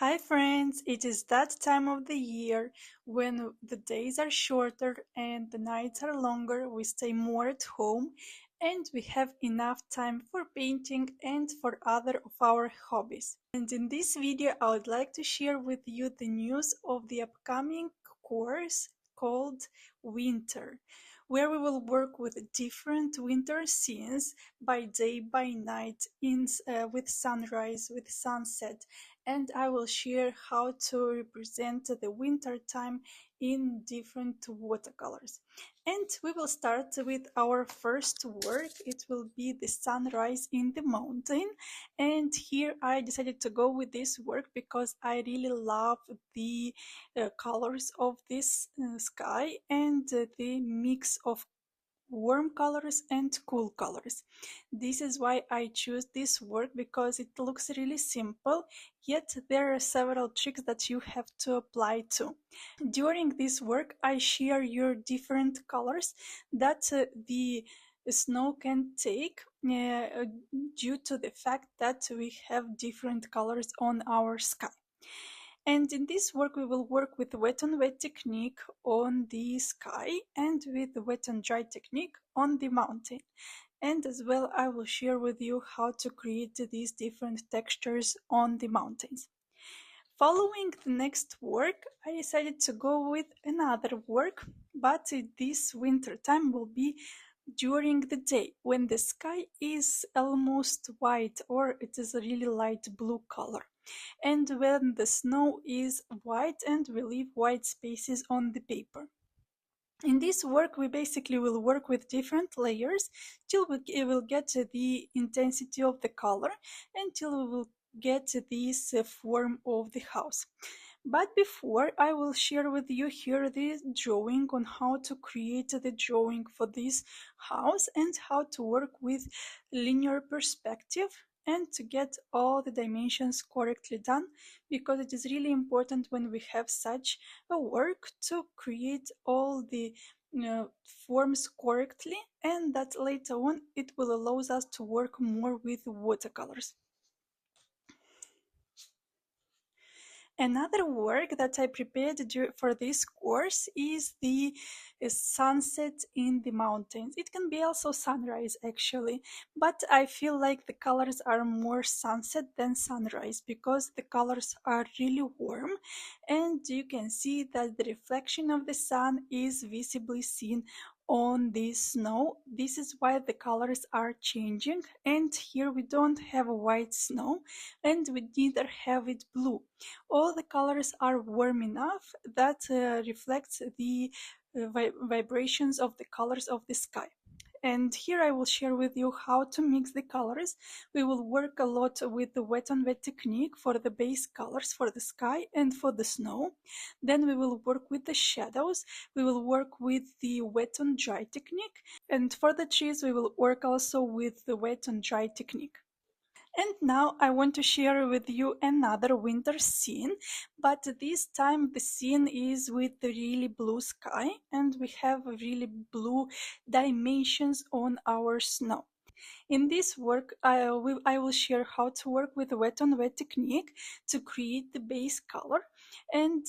Hi friends, it is that time of the year when the days are shorter and the nights are longer, we stay more at home and we have enough time for painting and for other of our hobbies. And in this video I would like to share with you the news of the upcoming course called Winter, where we will work with different winter scenes by day, by night, with sunrise, with sunset, and I will share how to represent the winter time in different watercolors. And we will start with our first work. It will be the sunrise in the mountain. And here I decided to go with this work because I really love the colors of this sky and the mix of warm colors and cool colors. This is why I choose this work, because it looks really simple, yet there are several tricks that you have to apply to. During this work I share your different colors that the snow can take due to the fact that we have different colors on our sky. And in this work we will work with wet on wet technique on the sky and with wet and dry technique on the mountain. And as well I will share with you how to create these different textures on the mountains. Following the next work, I decided to go with another work, but this winter time will be during the day when the sky is almost white or it is a really light blue color, and when the snow is white and we leave white spaces on the paper. In this work we basically will work with different layers till we will get the intensity of the color, until we will get this form of the house. But before, I will share with you here the drawing on how to create the drawing for this house and how to work with linear perspective and to get all the dimensions correctly done, because it is really important when we have such a work to create all the forms correctly, and that later on it will allow us to work more with watercolors. Another work that I prepared for this course is the sunset in the mountains. It can be also sunrise actually, but I feel like the colors are more sunset than sunrise because the colors are really warm and you can see that the reflection of the sun is visibly seen on the snow. This is why the colors are changing, and here we don't have white snow and we neither have it blue. All the colors are warm enough that reflects the vibrations of the colors of the sky. And here I will share with you how to mix the colors. We will work a lot with the wet on wet technique for the base colors for the sky and for the snow. Then we will work with the shadows. We will work with the wet on dry technique. And for the trees we will work also with the wet on dry technique. And now I want to share with you another winter scene, but this time the scene is with the really blue sky and we have really blue dimensions on our snow. In this work, I will share how to work with the wet on wet technique to create the base color, and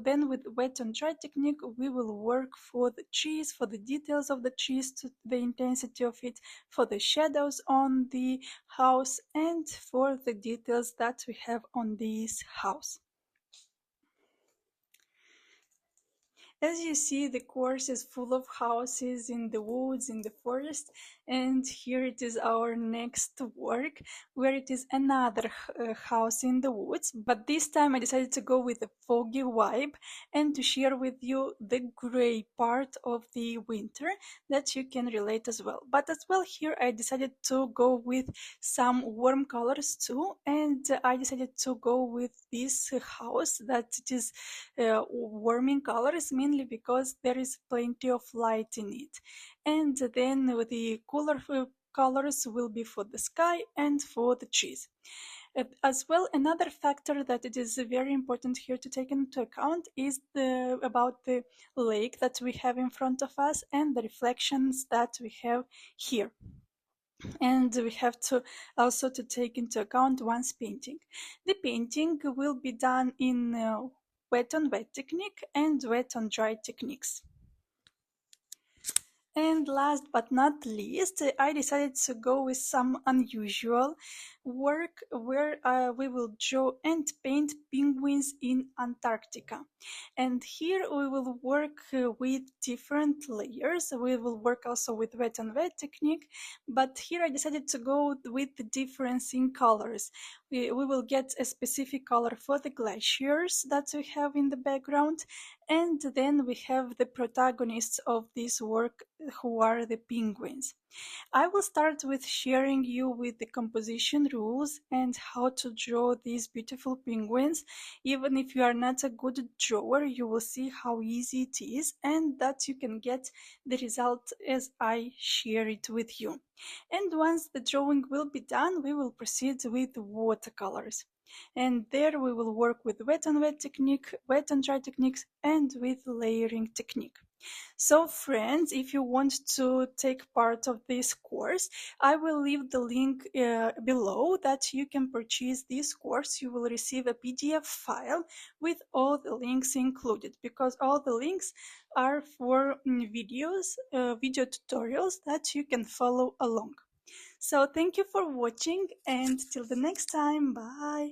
then with wet on dry technique we will work for the trees, for the details of the trees, to the intensity of it, for the shadows on the house, and for the details that we have on this house. As you see, the course is full of houses in the woods, in the forest, and here it is our next work, where it is another house in the woods, but this time I decided to go with a foggy vibe and to share with you the gray part of the winter that you can relate as well. But as well here I decided to go with some warm colors too, and I decided to go with this house that it is warm in colors, mainly because there is plenty of light in it. And then the cooler colors will be for the sky and for the trees. As well, another factor that it is very important here to take into account is about the lake that we have in front of us and the reflections that we have here. And we have to also to take into account one's painting. The painting will be done in wet on wet technique and wet on dry techniques. And last but not least, I decided to go with some unusual work where we will draw and paint penguins in Antarctica. And here we will work with different layers. We will work also with wet and wet technique, but here I decided to go with the difference in colors. We will get a specific color for the glaciers that we have in the background, and then we have the protagonists of this work, who are the penguins. I will start with sharing you with the composition rules and how to draw these beautiful penguins. Even if you are not a good drawer, you will see how easy it is and that you can get the result as I share it with you. And once the drawing will be done, we will proceed with watercolors. And there we will work with wet and wet technique, wet and dry techniques, and with layering technique. So friends, if you want to take part of this course, I will leave the link below that you can purchase this course. You will receive a PDF file with all the links included, because all the links are for videos, video tutorials that you can follow along. So thank you for watching, and till the next time, bye!